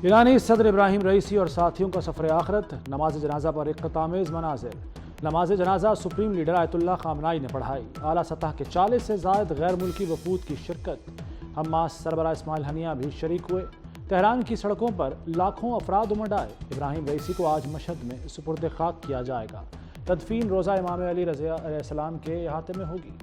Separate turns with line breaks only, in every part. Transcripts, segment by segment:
ईरानी सदर इब्राहिम रईसी और साथियों का सफ़र आखिरत, नमाज जनाजा पर इक़्तितामेज़ मनाज़िर। नमाज जनाजा सुप्रीम लीडर आयतुल्लाह ख़ामनाई ने पढ़ाई। आला सतह के 40 से ज़ायद गैर मुल्की वफूद की शिरकत। हमास सरबराह इस्माइल हनिया भी शरीक हुए। तेहरान की सड़कों पर लाखों अफराद उमड़ आए। इब्राहिम रईसी को आज मशहद में सुपुर्द खाक किया जाएगा। तदफीन रोज़ा इमाम अली रज़ियल्लाहु के अहाते में होगी।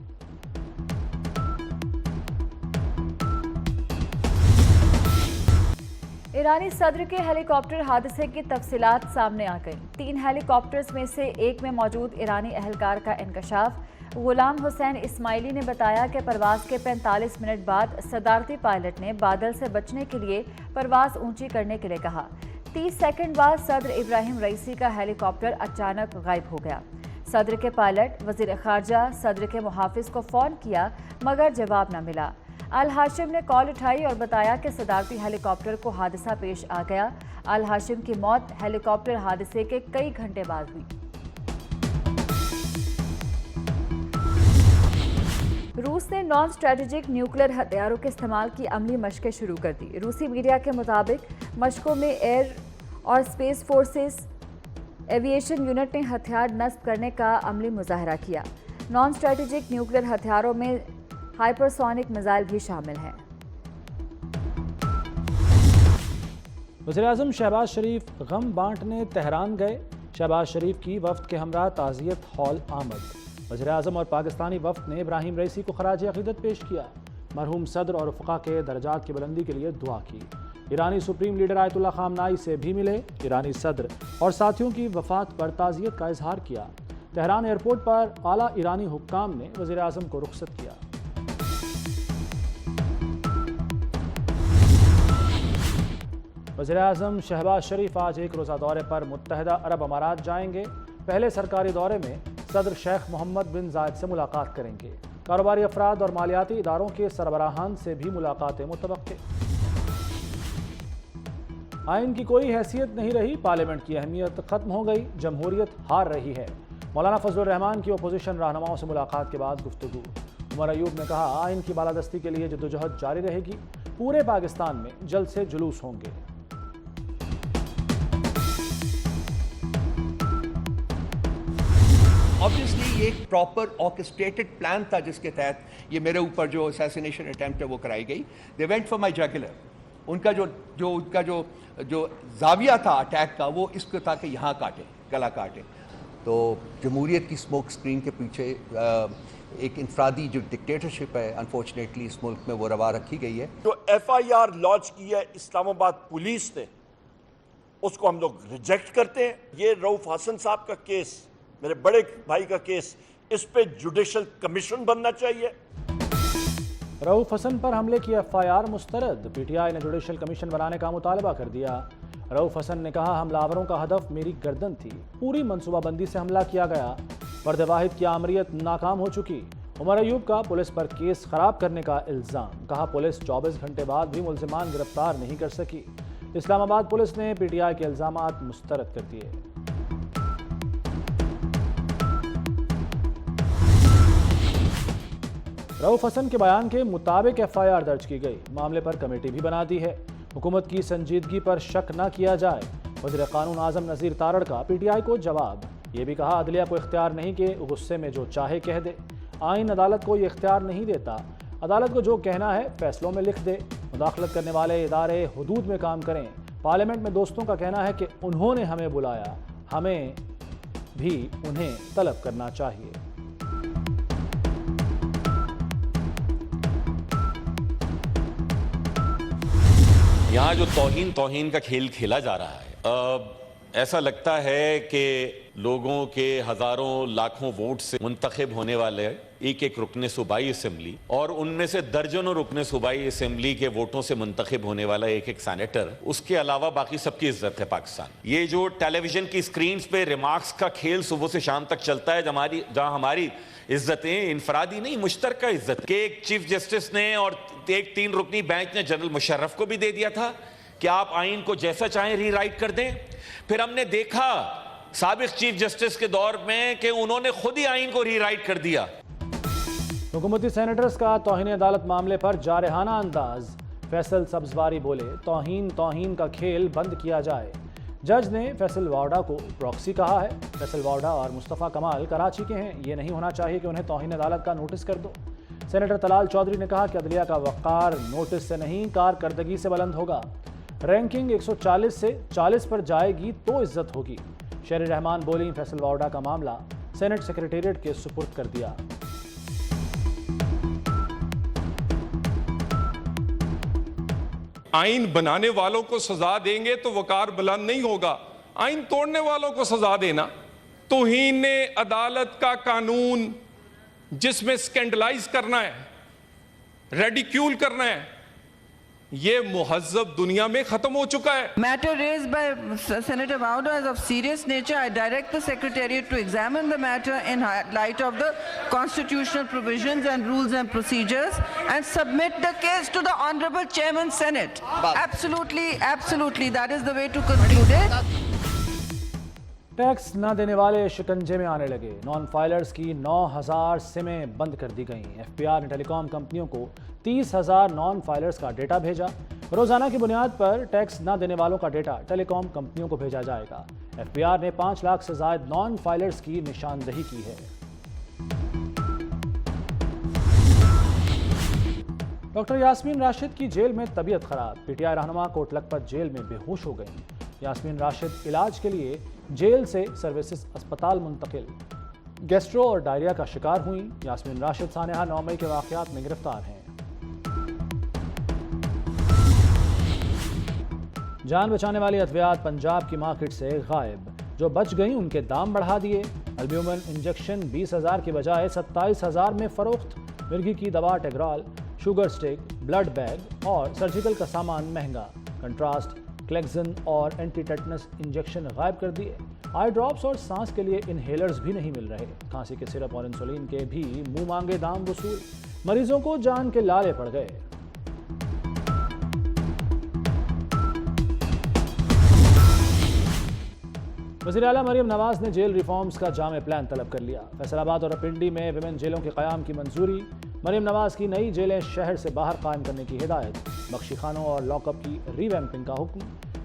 ईरानी सदर के हेलीकॉप्टर हादसे की तफसीलात सामने आ गईं। 3 हेलीकॉप्टर्स में से एक में मौजूद ईरानी एहलकार का इंकशाफ। गुलाम हुसैन इस्माइली ने बताया कि परवाज के 45 मिनट बाद सदारती पायलट ने बादल से बचने के लिए परवाज ऊंची करने के लिए कहा। 30 सेकंड बाद सदर इब्राहिम रईसी का हेलीकॉप्टर अचानक गायब हो गया। सदर के पायलट, वजीर खारजा, सदर के मुहाफिज को फ़ोन किया मगर जवाब न मिला। अल हाशिम ने कॉल उठाई और बताया कि सदारती हेलीकॉप्टर को हादसा पेश आ गया। अल हाशिम की मौत हेलीकॉप्टर हादसे के कई घंटे बाद हुई। रूस ने नॉन स्ट्रेटेजिक न्यूक्लियर हथियारों के इस्तेमाल की अमली मशकें शुरू कर दी। रूसी मीडिया के मुताबिक मशकों में एयर और स्पेस फोर्सेस एविएशन यूनिट ने हथियार नस्ब करने का अमली मुजाहरा किया। नॉन स्ट्रेटेजिक न्यूक्लियर हथियारों में हाइपरसोनिक मिसाइल भी शामिल हैं।
वज़ीर-ए-आज़म शहबाज शरीफ गम बांटने तेहरान गए। शहबाज शरीफ की वफ्द के हमरा ताज़ियत हॉल आमद। वज़ीर-ए-आज़म और पाकिस्तानी वफ्द ने इब्राहिम रईसी को खराज अक़ीदत पेश किया। मरहूम सदर और रफ़क़ा के दर्जात की बुलंदी के लिए दुआ की। ईरानी सुप्रीम लीडर आयतुल्लाह ख़ामनाई से भी मिले। ईरानी सदर और साथियों की वफ़ात पर ताज़ियत का इजहार किया। तेहरान एयरपोर्ट पर आला ईरानी हुक्काम ने वज़ीर-ए-आज़म को रुखसत किया। वज़ीर-ए-आज़म शहबाज शरीफ आज एक रोज़ा दौरे पर मुत्तहिदा अरब अमारात जाएंगे। पहले सरकारी दौरे में सदर शेख मोहम्मद बिन जायद से मुलाकात करेंगे। कारोबारी अफराद और मालियाती इदारों के सरबराहान से भी मुलाकातें मुतवक्के। आइन की कोई हैसियत नहीं रही, पार्लियामेंट की अहमियत खत्म हो गई, जमहूरियत हार रही है। मौलाना फजलुर रहमान की अपोजिशन रहनुमाओं से मुलाकात के बाद गुफ्तगू। उमर अयूब ने कहा, आइन की बालादस्ती के लिए जद्दोजहद जारी रहेगी। पूरे पाकिस्तान में जल्द से जुलूस होंगे।
ऑब्वियसली ये एक प्रॉपर ऑर्केस्ट्रेटेड प्लान था जिसके तहत ये मेरे ऊपर जो असैसिनेशन अटेम्प्ट है वो कराई गई। They went for my jugular. उनका जो जाविया था अटैक का वो इसको था कि यहाँ काटे, गला काटे। तो जमहूरियत की स्मोक स्क्रीन के पीछे एक इंफरादी जो डिक्टेटरशिप है अनफॉर्चुनेटली इस मुल्क में वो रवा रखी गई है।
जो FIR लॉन्च की है इस्लामाबाद पुलिस ने, उसको हम लोग रिजेक्ट करते हैं। ये रऊफ हसन साहब का केस, मेरे बड़े भाई का केस, इस पे जुडिशल कमीशन बनना चाहिए।
रऊफ हसन पर हमले की FIR मुस्तरद। PTI ने जुडिशल कमीशन बनाने का मुतालबा कर दिया। रऊफ हसन ने कहा, हमलावरों का हदफ मेरी गर्दन थी, पूरी मनसूबाबंदी से हमला किया गया, फर्द वाहिद की आमरीत नाकाम हो चुकी। उमर अयूब का पुलिस पर केस खराब करने का इल्ज़ाम। कहा, पुलिस 24 घंटे बाद भी मुल्ज़िमान गिरफ्तार नहीं कर सकी। इस्लामाबाद पुलिस ने PTI के इल्ज़ामात मुस्तरद कर दिए। रऊफ हसन के बयान के मुताबिक FIR दर्ज की गई। मामले पर कमेटी भी बना दी है। हुकूमत की संजीदगी पर शक न किया जाए। वज़ीर क़ानून आज़म नज़ीर तारड़ का PTI को जवाब। ये भी कहा, अदलिया को इख्तियार नहीं कि गुस्से में जो चाहे कह दे। आइन अदालत को ये इख्तियार नहीं देता। अदालत को जो कहना है फैसलों में लिख दे। मुदाखलत करने वाले इदारे हुदूद में काम करें। पार्लियामेंट में दोस्तों का कहना है कि उन्होंने हमें बुलाया, हमें भी उन्हें तलब करना चाहिए।
यहाँ जो तौहीन का खेल खेला जा रहा है, ऐसा लगता है कि लोगों के हजारों लाखों वोट से मुंतखब होने वाले एक रुकने सूबाई असेंबली और उनमें से दर्जनों रुकने सूबाई असेंबली के वोटों से मुंतखब होने वाला एक सेनेटर, उसके अलावा बाकी सबकी इज्जत है पाकिस्तान। ये जो टेलीविजन की स्क्रीन पे रिमार्क्स का खेल सुबह से शाम तक चलता है, जहां हमारी इज्जतें इनफरादी नहीं मुश्तरका इज्जत के एक चीफ जस्टिस ने और एक 3 रुकनी बेंच ने जनरल मुशर्रफ को भी दे दिया था कि आप आइन को जैसा चाहें रीराइट कर दें। फिर हमने देखा साबिक चीफ जस्टिस के दौर में कि उन्होंने खुद ही आइन को रीराइट कर दिया।
हुकूमती सेनेटर्स का तौहीन अदालत मामले पर जारहाना अंदाज। فیصل سبزواری بولے توہین کا کھیل بند کیا جائے۔ جج نے فیصل وارڈا کو پراکسی کہا ہے۔ فیصل وارڈا اور مصطفیٰ کمال کراچی کے ہیں، یہ نہیں ہونا چاہیے کہ انہیں توہین عدالت کا نوٹس کر دو۔ سینیٹر طلال چودھری نے کہا کہ عدلیہ کا وقار نوٹس سے نہیں کارکردگی سے بلند ہوگا۔ رینکنگ 140 سے 40 پر جائے گی تو عزت ہوگی۔ شہری رحمان بولیں فیصل وارڈا کا معاملہ سینٹ سیکریٹریٹ کے سپرد کر دیا۔
آئین بنانے والوں کو سزا دیں گے تو وقار بلند نہیں ہوگا، آئین توڑنے والوں کو سزا دینا۔ توہین عدالت کا قانون جس میں سکینڈلائز کرنا ہے، ریڈیکیول کرنا ہے، یہ مہذب دنیا میں ختم ہو چکا ہے۔
Matter raised by Senator Wauda is of serious nature. I direct the Secretariat to examine the matter in light of the constitutional provisions and rules and procedures and submit the case to the Honorable Chairman Senate. Absolutely, that is the way to conclude it.
Tax نہ دینے والے شکنجے میں آنے لگے۔ Non filers کی 9,000 سمیں بند کر دی گئیں۔ F B are نے ٹیلی کام کمپنیوں کو 30,000 نان فائلرز کا ڈیٹا بھیجا۔ روزانہ کی بنیاد پر ٹیکس نہ دینے والوں کا ڈیٹا ٹیلی کام کمپنیوں کو بھیجا جائے گا۔ ایف بی آر نے 5 لاکھ سے زائد نان فائلرز کی نشاندہی کی ہے۔ ڈاکٹر یاسمین راشد کی جیل میں طبیعت خراب۔ پی ٹی آئی رہنما کوٹ لکھپت جیل میں بے ہوش ہو گئیں۔ یاسمین راشد علاج کے لیے جیل سے سروسز اسپتال منتقل۔ گیسٹرو اور ڈائریا کا شکار ہوئیں۔ یاسمین راشد سانحہ 9 مئی کے واقعات میں گرفتار ہیں۔ جان بچانے والی ادویات پنجاب کی مارکیٹ سے غائب۔ جو بچ گئیں ان کے دام بڑھا دیے۔ البیومن انجیکشن 20,000 کی بجائے 27,000 میں فروخت۔ مرگی کی دوا ٹیگرال، شوگر سٹک، بلڈ بیگ اور سرجیکل کا سامان مہنگا۔ کنٹراسٹ، کلیکزن اور اینٹی ٹیٹنس انجیکشن غائب کر دیے۔ آئی ڈراپس اور سانس کے لیے انہیلرز بھی نہیں مل رہے۔ کھانسی کے سرپ اور انسولین کے بھی منہ مانگے دام وصول۔ مریضوں کو جان کے لالے پڑ گئے۔ وزیر اعلیٰ مریم نواز نے جیل ریفارمز کا جامع پلان طلب کر لیا۔ فیصل آباد اور پنڈی میں ویمن جیلوں کے قیام کی منظوری۔ مریم نواز کی نئی جیلیں شہر سے باہر قائم کرنے کی ہدایت۔ بخشی خانوں اور لاک اپ کی ری ویمپنگ کا حکم۔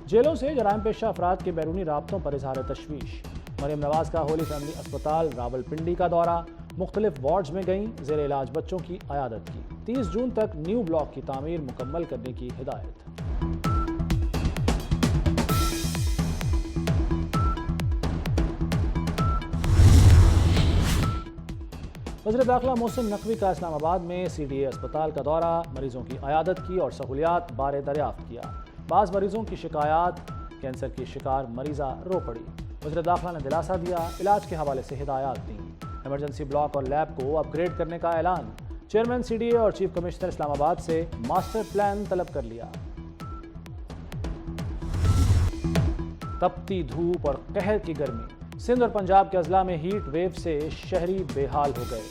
جیلوں سے جرائم پیشہ افراد کے بیرونی رابطوں پر اظہار تشویش۔ مریم نواز کا ہولی فیملی اسپتال راول پنڈی کا دورہ۔ مختلف وارڈز میں گئیں، زیر علاج بچوں کی عیادت کی۔ 30 جون تک نیو بلاک کی تعمیر مکمل کرنے کی ہدایت۔ وزیر داخلہ محسن نقوی کا اسلام آباد میں سی ڈی اے اسپتال کا دورہ۔ مریضوں کی عیادت کی اور سہولیات بارے دریافت کیا۔ بعض مریضوں کی شکایات، کینسر کی شکار مریضہ رو پڑی۔ وزیر داخلہ نے دلاسا دیا، علاج کے حوالے سے ہدایات دیں۔ ایمرجنسی بلاک اور لیب کو اپ گریڈ کرنے کا اعلان۔ چیئرمین سی ڈی اے اور چیف کمشنر اسلام آباد سے ماسٹر پلان طلب کر لیا۔ تپتی دھوپ اور قہر کی گرمی۔ سندھ اور پنجاب کے اضلاع میں ہیٹ ویو سے شہری بے حال ہو گئے۔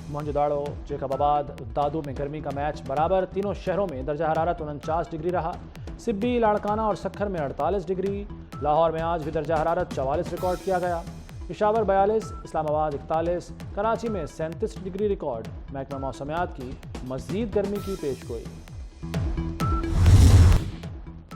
موہنجو داڑو، جیکب آباد، دادو میں گرمی کا میچ برابر۔ تینوں شہروں میں درجہ حرارت 49 ڈگری رہا۔ سبی، لاڑکانہ اور سکھر میں 48 ڈگری۔ لاہور میں آج بھی درجہ حرارت 44 ریکارڈ کیا گیا۔ پشاور 42، اسلام آباد 41، کراچی میں 37 ڈگری ریکارڈ۔ محکمہ موسمیات کی مزید گرمی کی پیش گوئی۔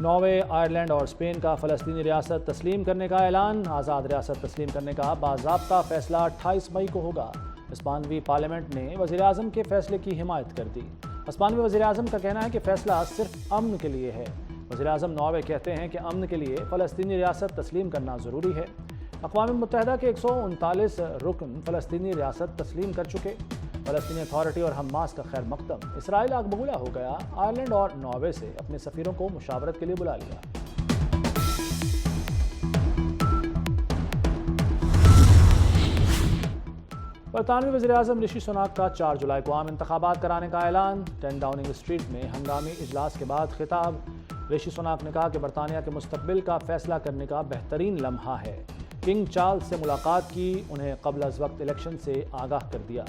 ناروے، آئرلینڈ اور اسپین کا فلسطینی ریاست تسلیم کرنے کا اعلان۔ آزاد ریاست تسلیم کرنے کا باضابطہ فیصلہ 28 مئی کو ہوگا۔ ہسپانوی پارلیمنٹ نے وزیر اعظم کے فیصلے کی حمایت کر دی۔ ہسپانوی وزیر اعظم کا کہنا ہے کہ فیصلہ صرف امن کے لیے ہے۔ وزیر اعظم ناروے کہتے ہیں کہ امن کے لیے فلسطینی ریاست تسلیم کرنا ضروری ہے۔ اقوام متحدہ کے 139 رکن فلسطینی ریاست تسلیم کر چکے۔ فلسطینی اتھارٹی اور حماس کا خیر مقدم۔ اسرائیل آگ بگولا ہو گیا۔ آئرلینڈ اور ناروے سے اپنے سفیروں کو مشاورت کے لیے بلا لیا۔ برطانوی وزیر اعظم رشی سناک کا 4 جولائی کو عام انتخابات کرانے کا اعلان۔ 10 ڈاؤننگ اسٹریٹ میں ہنگامی اجلاس کے بعد خطاب۔ رشی سناک نے کہا کہ برطانیہ کے مستقبل کا فیصلہ کرنے کا بہترین لمحہ ہے۔ کنگ چارلز سے ملاقات کی، انہیں قبل از وقت الیکشن سے آگاہ کر دیا۔